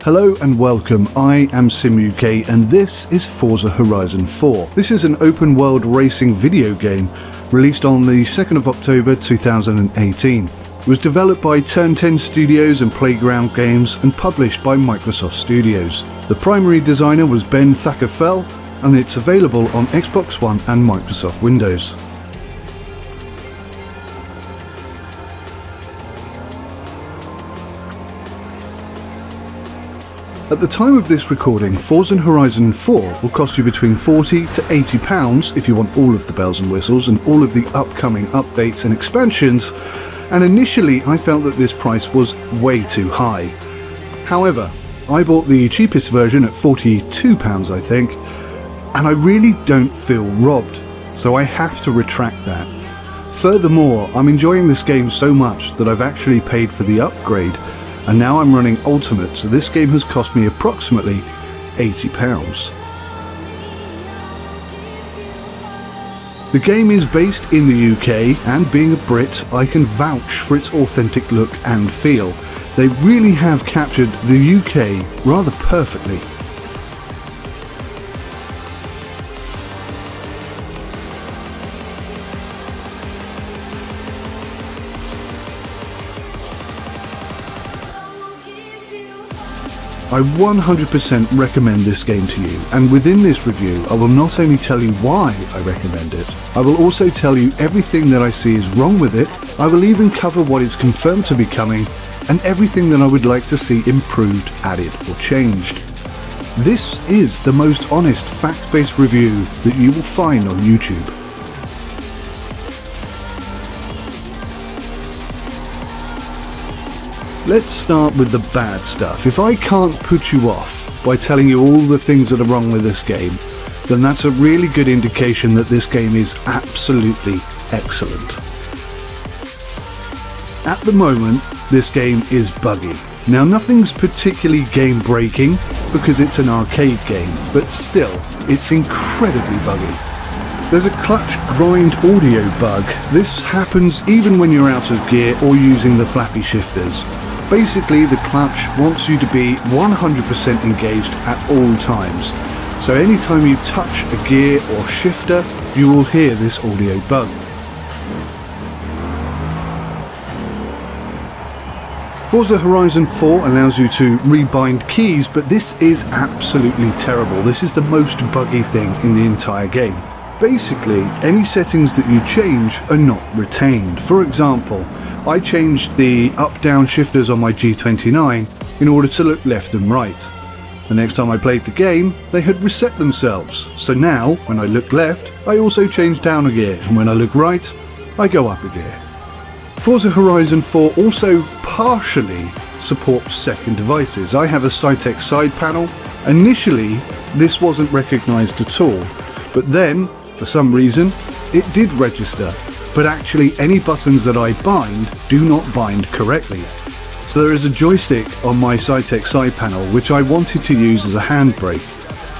Hello and welcome, I am SimUK and this is Forza Horizon 4. This is an open world racing video game released on the 2nd of October 2018. It was developed by Turn 10 Studios and Playground Games and published by Microsoft Studios. The primary designer was Ben Thackerfell and it's available on Xbox One and Microsoft Windows. At the time of this recording, Forza Horizon 4 will cost you between £40 to £80 if you want all of the bells and whistles and all of the upcoming updates and expansions, and initially I felt that this price was way too high. However, I bought the cheapest version at £42 I think, and I really don't feel robbed, so I have to retract that. Furthermore, I'm enjoying this game so much that I've actually paid for the upgrade, and now I'm running Ultimate, so this game has cost me approximately £80. The game is based in the UK, and being a Brit, I can vouch for its authentic look and feel. They really have captured the UK rather perfectly. I 100% recommend this game to you, and within this review I will not only tell you why I recommend it, I will also tell you everything that I see is wrong with it. I will even cover what is confirmed to be coming and everything that I would like to see improved, added or changed. This is the most honest fact-based review that you will find on YouTube. Let's start with the bad stuff. If I can't put you off by telling you all the things that are wrong with this game, then that's a really good indication that this game is absolutely excellent. At the moment, this game is buggy. Now, nothing's particularly game-breaking because it's an arcade game, but still, it's incredibly buggy. There's a clutch grind audio bug. This happens even when you're out of gear or using the flappy shifters. Basically, the clutch wants you to be 100% engaged at all times. So anytime you touch a gear or shifter, you will hear this audio bug. Forza Horizon 4 allows you to rebind keys, but this is absolutely terrible. This is the most buggy thing in the entire game. Basically, any settings that you change are not retained. For example, I changed the up-down shifters on my G29 in order to look left and right. The next time I played the game, they had reset themselves. So now, when I look left, I also change down a gear, and when I look right, I go up a gear. Forza Horizon 4 also partially supports second devices. I have a Cytec side panel. Initially, this wasn't recognised at all, but then, for some reason, it did register. But actually any buttons that I bind do not bind correctly. So there is a joystick on my Cytec side panel which I wanted to use as a handbrake.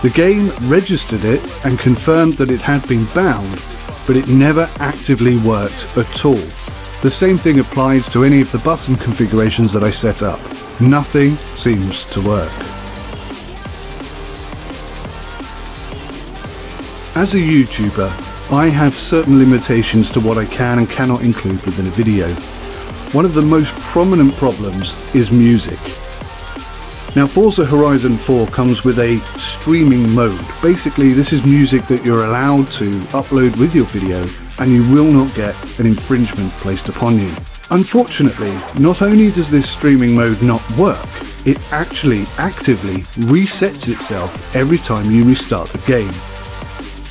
The game registered it and confirmed that it had been bound, but it never actively worked at all. The same thing applies to any of the button configurations that I set up. Nothing seems to work. As a YouTuber, I have certain limitations to what I can and cannot include within a video. One of the most prominent problems is music. Now, Forza Horizon 4 comes with a streaming mode. Basically, this is music that you're allowed to upload with your video and you will not get an infringement placed upon you. Unfortunately, not only does this streaming mode not work, it actually actively resets itself every time you restart the game.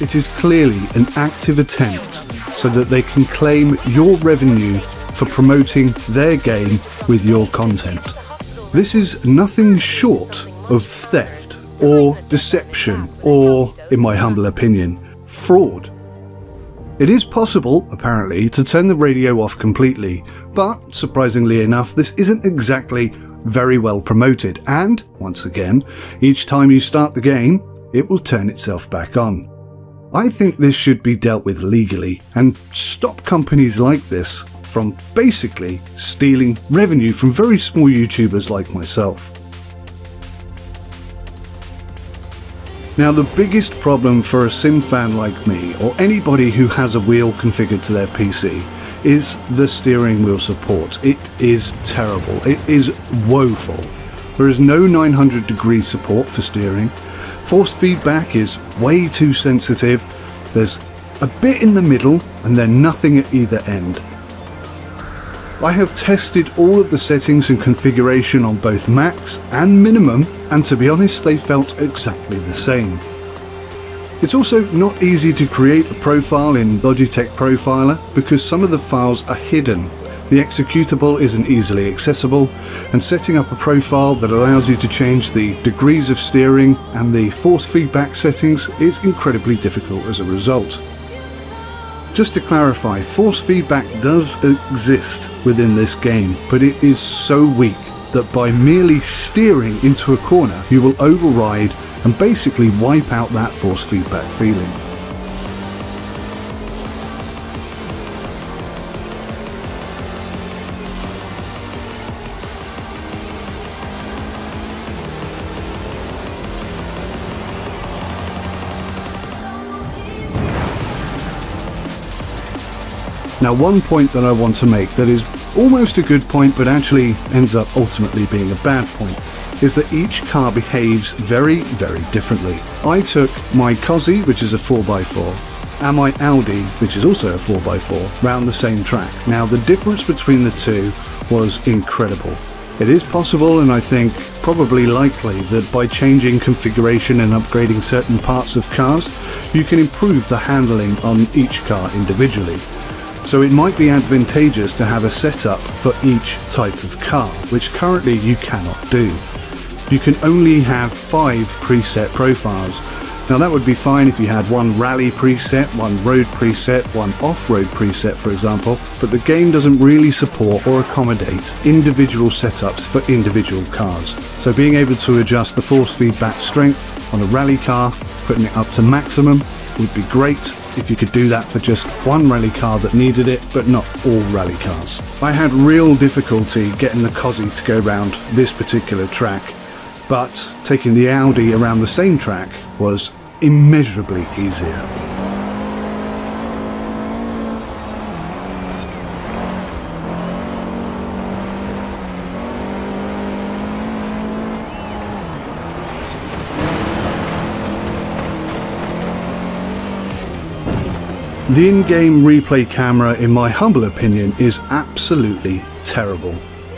It is clearly an active attempt so that they can claim your revenue for promoting their game with your content. This is nothing short of theft or deception or, in my humble opinion, fraud. It is possible, apparently, to turn the radio off completely, but surprisingly enough, this isn't exactly very well promoted, and, once again, each time you start the game, it will turn itself back on. I think this should be dealt with legally and stop companies like this from basically stealing revenue from very small YouTubers like myself. Now, the biggest problem for a sim fan like me, or anybody who has a wheel configured to their PC, is the steering wheel support. It is terrible. It is woeful. There is no 900-degree support for steering. Force feedback is way too sensitive. There's a bit in the middle and then nothing at either end. I have tested all of the settings and configuration on both max and minimum, and to be honest, they felt exactly the same. It's also not easy to create a profile in Logitech Profiler because some of the files are hidden. The executable isn't easily accessible, and setting up a profile that allows you to change the degrees of steering and the force feedback settings is incredibly difficult as a result. Just to clarify, force feedback does exist within this game, but it is so weak that by merely steering into a corner, you will override and basically wipe out that force feedback feeling. Now, one point that I want to make that is almost a good point but actually ends up ultimately being a bad point is that each car behaves very, very differently. I took my Cozzy, which is a 4x4, and my Audi, which is also a 4x4, round the same track. Now, the difference between the two was incredible. It is possible, and I think probably likely, that by changing configuration and upgrading certain parts of cars, you can improve the handling on each car individually. So it might be advantageous to have a setup for each type of car, which currently you cannot do. You can only have 5 preset profiles. Now, that would be fine if you had one rally preset, one road preset, one off-road preset, for example, but the game doesn't really support or accommodate individual setups for individual cars. So being able to adjust the force feedback strength on a rally car, putting it up to maximum, would be great if you could do that for just one rally car that needed it, but not all rally cars. I had real difficulty getting the Cozzy to go around this particular track, but taking the Audi around the same track was immeasurably easier. The in-game replay camera, in my humble opinion, is absolutely terrible.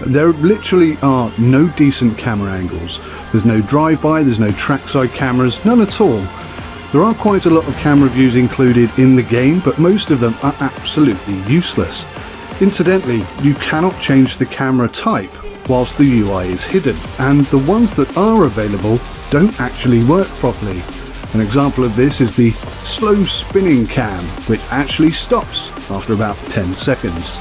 There literally are no decent camera angles. There's no drive-by, there's no trackside cameras, none at all. There are quite a lot of camera views included in the game, but most of them are absolutely useless. Incidentally, you cannot change the camera type whilst the UI is hidden, and the ones that are available don't actually work properly. An example of this is the slow spinning cam, which actually stops after about 10 seconds.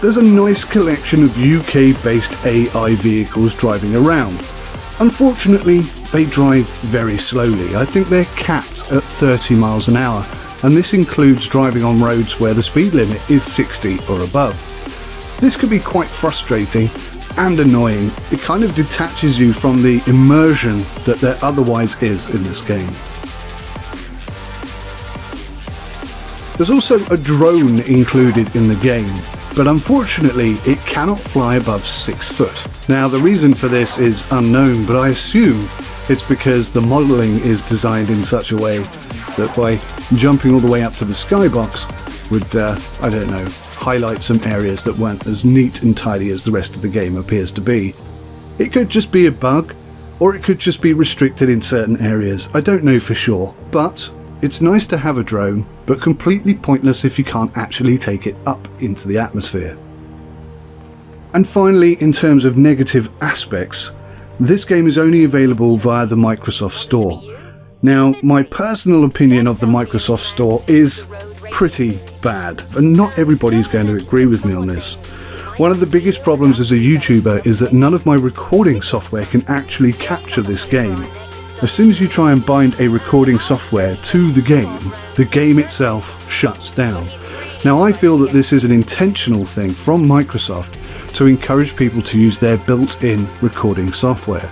There's a nice collection of UK-based AI vehicles driving around. Unfortunately, they drive very slowly. I think they're capped at 30 miles an hour, and this includes driving on roads where the speed limit is 60 or above. This can be quite frustrating and annoying. It kind of detaches you from the immersion that there otherwise is in this game. There's also a drone included in the game, but unfortunately it cannot fly above 6 foot. Now, the reason for this is unknown, but I assume it's because the modelling is designed in such a way that by jumping all the way up to the skybox would, I don't know, highlight some areas that weren't as neat and tidy as the rest of the game appears to be. It could just be a bug, or it could just be restricted in certain areas. I don't know for sure, but it's nice to have a drone, but completely pointless if you can't actually take it up into the atmosphere. And finally, in terms of negative aspects, this game is only available via the Microsoft Store. Now, my personal opinion of the Microsoft Store is pretty bad, and not everybody's going to agree with me on this. One of the biggest problems as a YouTuber is that none of my recording software can actually capture this game. As soon as you try and bind a recording software to the game itself shuts down. Now, I feel that this is an intentional thing from Microsoft to encourage people to use their built-in recording software.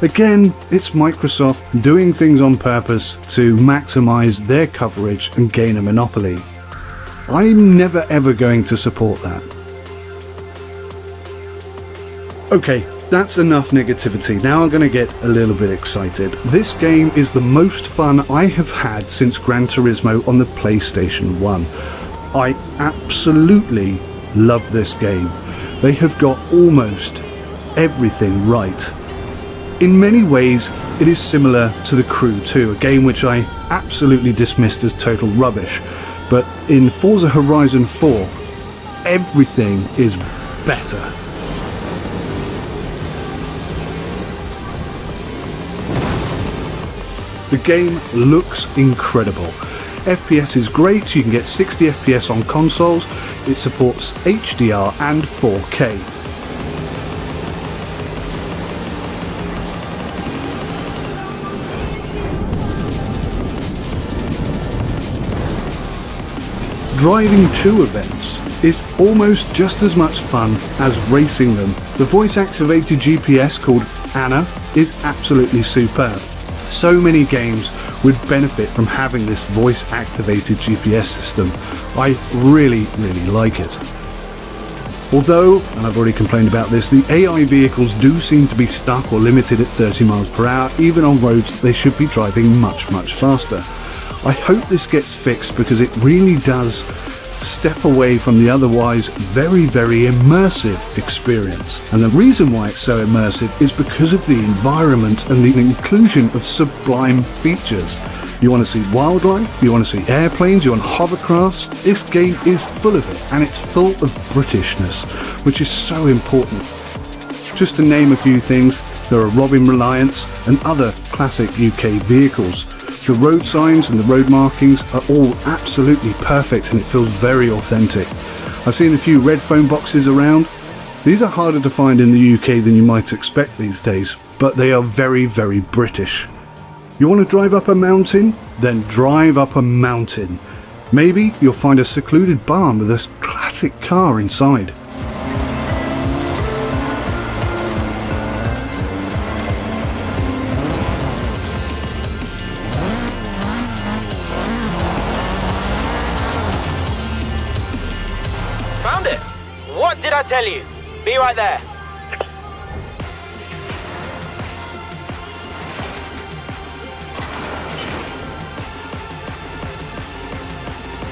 Again, it's Microsoft doing things on purpose to maximize their coverage and gain a monopoly. I'm never ever going to support that. Okay, that's enough negativity. Now I'm going to get a little bit excited. This game is the most fun I have had since Gran Turismo on the PlayStation 1. I absolutely love this game. They have got almost everything right. In many ways, it is similar to The Crew 2, a game which I absolutely dismissed as total rubbish. But in FORZA Horizon 4, everything is better. The game looks incredible. FPS is great, you can get 60 FPS on consoles, it supports HDR and 4K. Driving 2 events is almost just as much fun as racing them. The voice-activated GPS called Anna is absolutely superb. So many games would benefit from having this voice-activated GPS system. I really like it. Although, and I've already complained about this, the AI vehicles do seem to be stuck or limited at 30 miles per hour, even on roads they should be driving much faster. I hope this gets fixed because it really does step away from the otherwise very immersive experience. And the reason why it's so immersive is because of the environment and the inclusion of sublime features. You want to see wildlife, you want to see airplanes, you want hovercrafts. This game is full of it, and it's full of Britishness, which is so important. Just to name a few things, there are Robin Reliance and other classic UK vehicles. The road signs and the road markings are all absolutely perfect, and it feels very authentic. I've seen a few red phone boxes around. These are harder to find in the UK than you might expect these days, but they are very British. You want to drive up a mountain? Then drive up a mountain. Maybe you'll find a secluded barn with a classic car inside. Found it! What did I tell you? Be right there.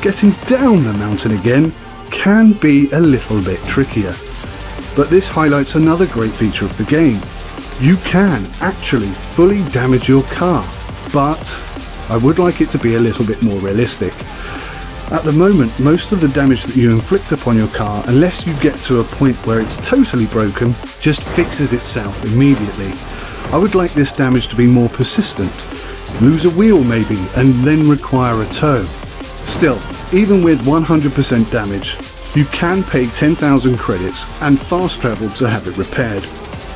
Getting down the mountain again can be a little bit trickier. But this highlights another great feature of the game. You can actually fully damage your car, but I would like it to be a little bit more realistic. At the moment, most of the damage that you inflict upon your car, unless you get to a point where it's totally broken, just fixes itself immediately. I would like this damage to be more persistent. Lose a wheel maybe, and then require a tow. Still, even with 100% damage, you can pay 10,000 credits and fast travel to have it repaired.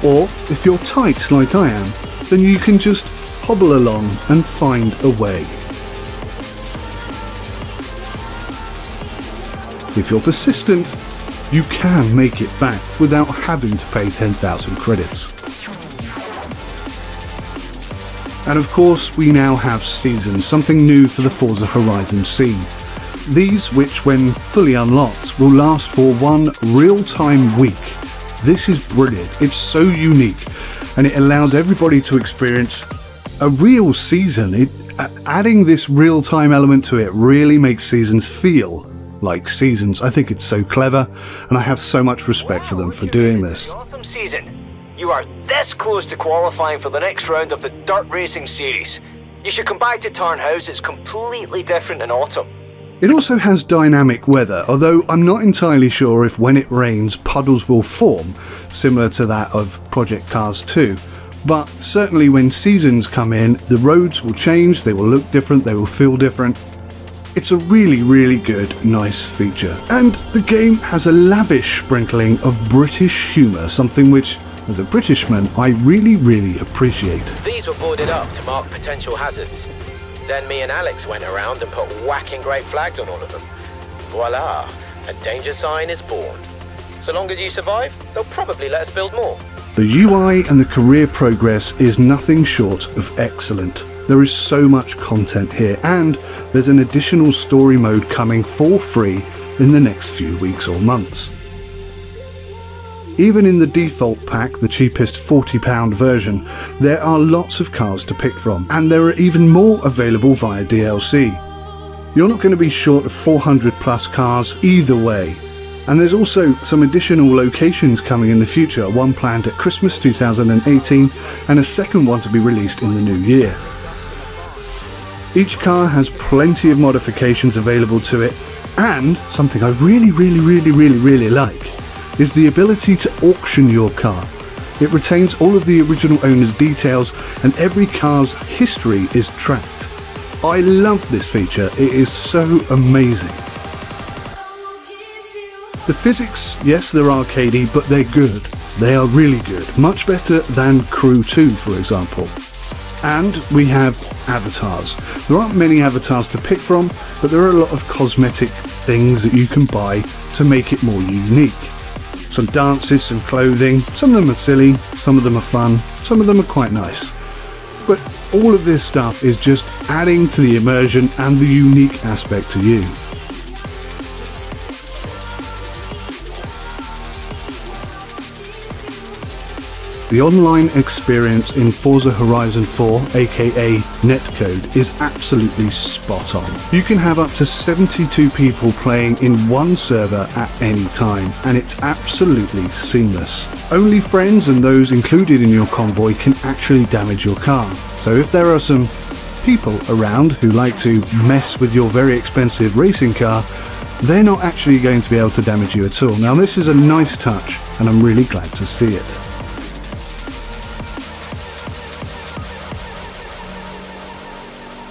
Or, if you're tight like I am, then you can just hobble along and find a way. If you're persistent, you can make it back without having to pay 10,000 credits. And of course, we now have seasons, something new for the FORZA Horizon scene. These, which when fully unlocked, will last for one real-time week. This is brilliant, it's so unique, and it allows everybody to experience a real season. Adding this real-time element to it really makes seasons feel like seasons. I think it's so clever, and I have so much respect for them for doing this. Autumn season. You are this close to qualifying for the next round of the Dirt Racing Series. You should come back to Tarnhouse, it's completely different in autumn. It also has dynamic weather, although I'm not entirely sure if when it rains puddles will form, similar to that of Project Cars 2. But certainly when seasons come in, the roads will change, they will look different, they will feel different. It's a really good, nice feature. And the game has a lavish sprinkling of British humour, something which, as a Britishman, I really appreciate. These were boarded up to mark potential hazards. Then me and Alex went around and put whacking great flags on all of them. voila, a danger sign is born. So long as you survive, they'll probably let us build more. The UI and the career progress is nothing short of excellent. There is so much content here, and there's an additional story mode coming for free in the next few weeks or months. Even in the default pack, the cheapest £40 version, there are lots of cars to pick from, and there are even more available via DLC. You're not going to be short of 400 plus cars either way. And there's also some additional locations coming in the future, one planned at Christmas 2018 and a second one to be released in the new year. Each car has plenty of modifications available to it, and something I really like is the ability to auction your car. It retains all of the original owner's details and every car's history is tracked. I love this feature, it is so amazing. The physics, yes, they're arcadey, but they're good. They are really good, much better than Crew 2, for example. And we have avatars. There aren't many avatars to pick from, but there are a lot of cosmetic things that you can buy to make it more unique. Some dances, some clothing, some of them are silly, some of them are fun, some of them are quite nice. But all of this stuff is just adding to the immersion and the unique aspect to you. The online experience in Forza Horizon 4, aka Netcode, is absolutely spot on. You can have up to 72 people playing in one server at any time, and it's absolutely seamless. Only friends and those included in your convoy can actually damage your car. So if there are some people around who like to mess with your very expensive racing car, they're not actually going to be able to damage you at all. Now this is a nice touch, and I'm really glad to see it.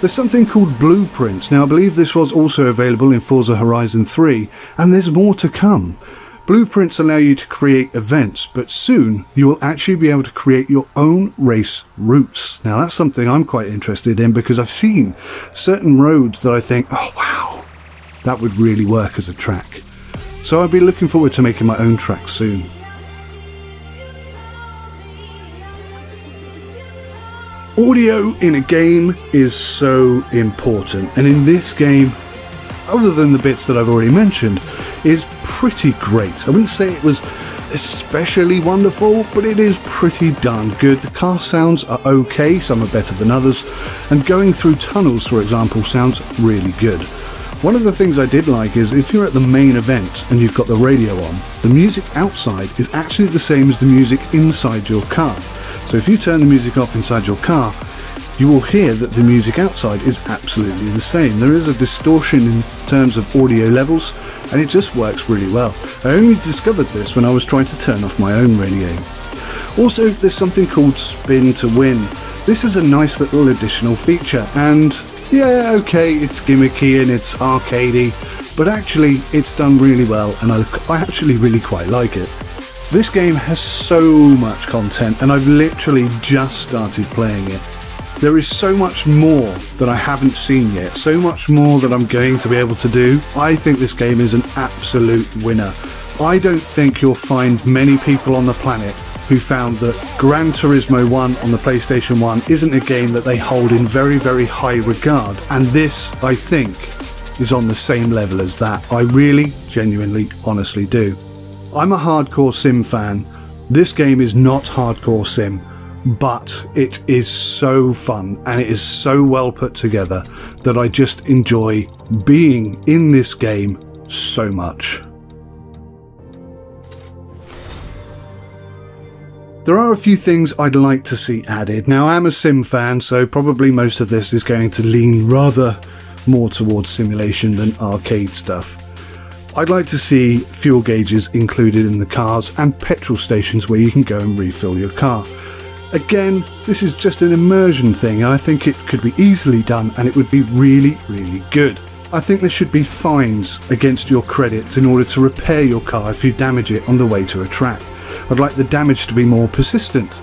There's something called blueprints. Now I believe this was also available in Forza Horizon 3, and there's more to come. Blueprints allow you to create events, but soon you will actually be able to create your own race routes. Now that's something I'm quite interested in because I've seen certain roads that I think, oh wow, that would really work as a track. So I'll be looking forward to making my own track soon. Audio in a game is so important, and in this game, other than the bits that I've already mentioned, is pretty great. I wouldn't say it was especially wonderful, but it is pretty darn good. The car sounds are okay, some are better than others, and going through tunnels, for example, sounds really good. One of the things I did like is if you're at the main event and you've got the radio on, the music outside is actually the same as the music inside your car. So if you turn the music off inside your car, you will hear that the music outside is absolutely the same. There is a distortion in terms of audio levels, and it just works really well. I only discovered this when I was trying to turn off my own radio. Also, there's something called Spin to Win. This is a nice little additional feature, and yeah, okay, it's gimmicky and it's arcadey, but actually it's done really well, and I actually really quite like it. This game has so much content, and I've literally just started playing it. There is so much more that I haven't seen yet, so much more that I'm going to be able to do. I think this game is an absolute winner. I don't think you'll find many people on the planet who found that Gran Turismo 1 on the PlayStation 1 isn't a game that they hold in very, very high regard, and this, I think, is on the same level as that. I really, genuinely, honestly do. I'm a hardcore sim fan. This game is not hardcore sim, but it is so fun and it is so well put together that I just enjoy being in this game so much. There are a few things I'd like to see added. Now I'm a sim fan, so probably most of this is going to lean rather more towards simulation than arcade stuff. I'd like to see fuel gauges included in the cars and petrol stations where you can go and refill your car. Again, this is just an immersion thing, and I think it could be easily done and it would be really, really good. I think there should be fines against your credits in order to repair your car if you damage it on the way to a track. I'd like the damage to be more persistent.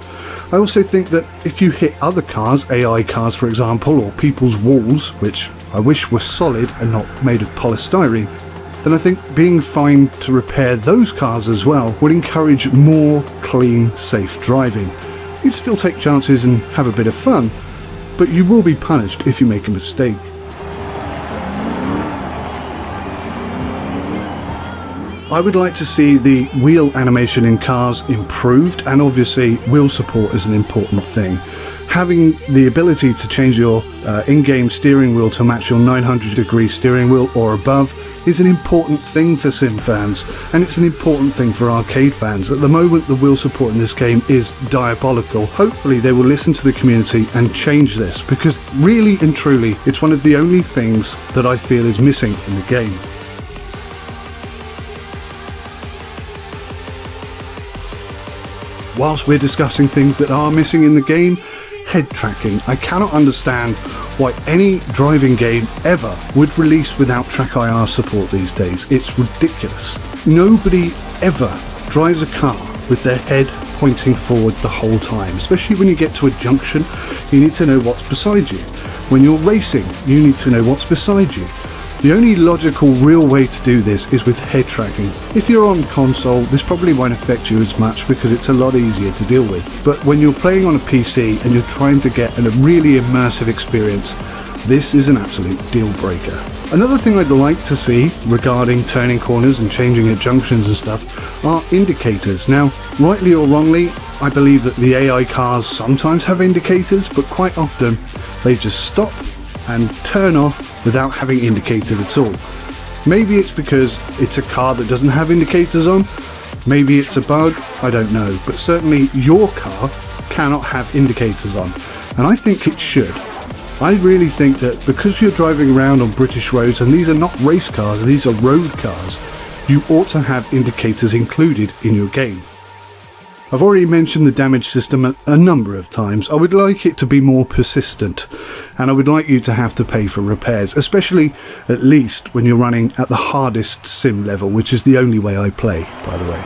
I also think that if you hit other cars, AI cars for example, or people's walls, which I wish were solid and not made of polystyrene, then I think being fined to repair those cars as well would encourage more clean, safe driving. You'd still take chances and have a bit of fun, but you will be punished if you make a mistake. I would like to see the wheel animation in cars improved, and obviously wheel support is an important thing. Having the ability to change your in-game steering wheel to match your 900-degree steering wheel or above is an important thing for sim fans, and it's an important thing for arcade fans. At the moment, the wheel support in this game is diabolical. Hopefully they will listen to the community and change this, because really and truly it's one of the only things that I feel is missing in the game. Whilst we're discussing things that are missing in the game, head tracking. I cannot understand why any driving game ever would release without track IR support these days. It's ridiculous. Nobody ever drives a car with their head pointing forward the whole time, especially when you get to a junction. You need to know what's beside you. When you're racing, you need to know what's beside you. The only logical, real way to do this is with head tracking. If you're on console, this probably won't affect you as much because it's a lot easier to deal with. But when you're playing on a PC and you're trying to get a really immersive experience, this is an absolute deal breaker. Another thing I'd like to see regarding turning corners and changing at junctions and stuff are indicators. Now, rightly or wrongly, I believe that the AI cars sometimes have indicators, but quite often they just stop and turn off without having indicated at all. Maybe it's because it's a car that doesn't have indicators on, maybe it's a bug, I don't know, but certainly your car cannot have indicators on, and I think it should. I really think that because you're driving around on British roads, and these are not race cars, these are road cars, you ought to have indicators included in your game. I've already mentioned the damage system a number of times. I would like it to be more persistent, and I would like you to have to pay for repairs, especially at least when you're running at the hardest sim level, which is the only way I play, by the way.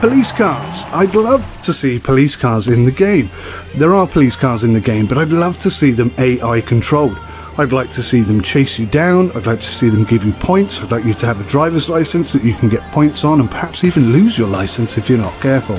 Police cars. I'd love to see police cars in the game. There are police cars in the game, but I'd love to see them AI controlled. I'd like to see them chase you down, I'd like to see them give you points, I'd like you to have a driver's license that you can get points on, and perhaps even lose your license if you're not careful.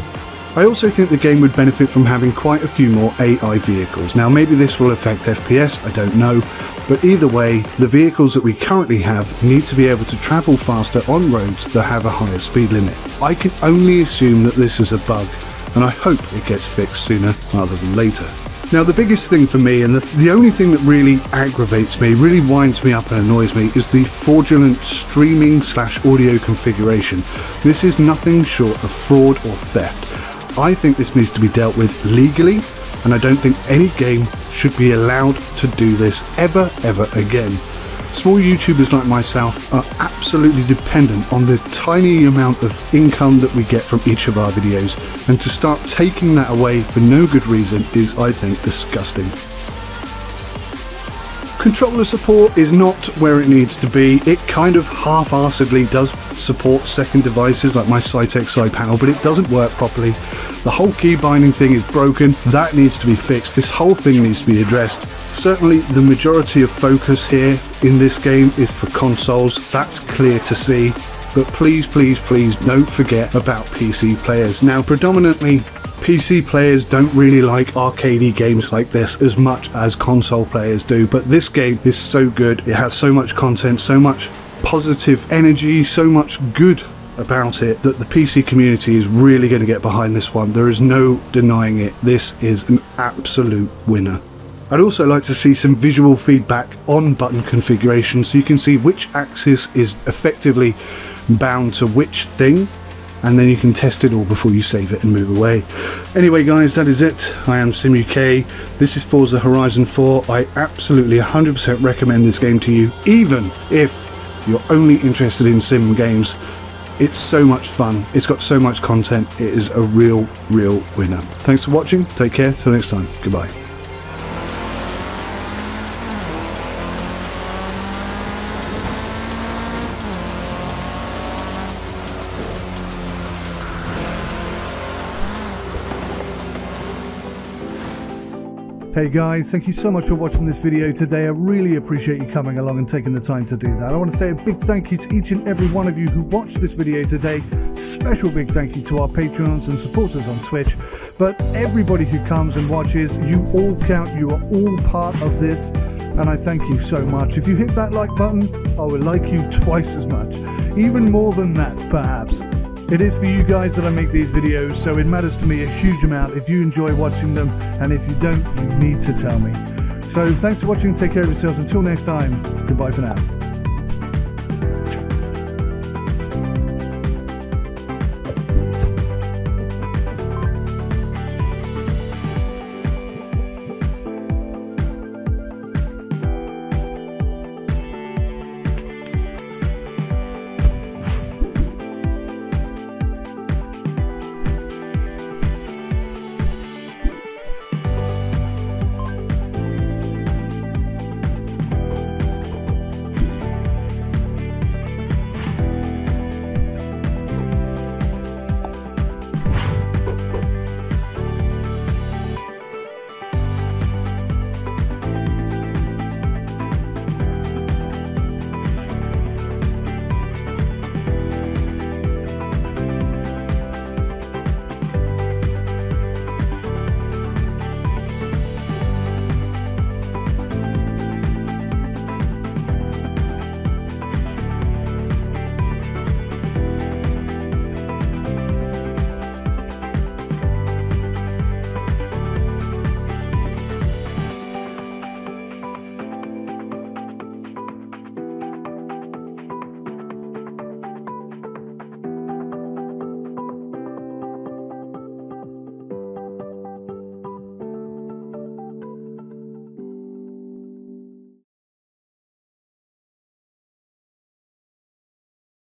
I also think the game would benefit from having quite a few more AI vehicles. Now maybe this will affect FPS, I don't know, but either way, the vehicles that we currently have need to be able to travel faster on roads that have a higher speed limit. I can only assume that this is a bug, and I hope it gets fixed sooner rather than later. Now the biggest thing for me, and the only thing that really aggravates me, really winds me up and annoys me, is the fraudulent streaming/audio configuration. This is nothing short of fraud or theft. I think this needs to be dealt with legally, and I don't think any game should be allowed to do this ever again. Small YouTubers like myself are absolutely dependent on the tiny amount of income that we get from each of our videos, and to start taking that away for no good reason is, I think, disgusting. Controller support is not where it needs to be. It kind of half-arsedly does support second devices like my Cytec side panel, but it doesn't work properly. The whole key binding thing is broken. That needs to be fixed. This whole thing needs to be addressed. Certainly the majority of focus here in this game is for consoles. That's clear to see. But please don't forget about PC players. Now predominantly PC players don't really like arcadey games like this as much as console players do, but this game is so good. It has so much content, so much positive energy, so much good about it, that the PC community is really going to get behind this one. There is no denying it. This is an absolute winner. I'd also like to see some visual feedback on button configuration so you can see which axis is effectively bound to which thing, and then you can test it all before you save it and move away. Anyway guys, that is it. I am SimUK. This is Forza Horizon 4. I absolutely 100% recommend this game to you, even if you're only interested in sim games. It's so much fun. It's got so much content. It is a real winner. Thanks for watching. Take care. Till next time. Goodbye. Hey guys, thank you so much for watching this video today. I really appreciate you coming along and taking the time to do that. I want to say a big thank you to each and every one of you who watched this video today. Special big thank you to our Patreons and supporters on Twitch. But everybody who comes and watches, you all count, you are all part of this. And I thank you so much. If you hit that like button, I will like you twice as much. Even more than that, perhaps. It is for you guys that I make these videos, so it matters to me a huge amount if you enjoy watching them, and if you don't, you need to tell me. So thanks for watching, take care of yourselves, until next time, goodbye for now.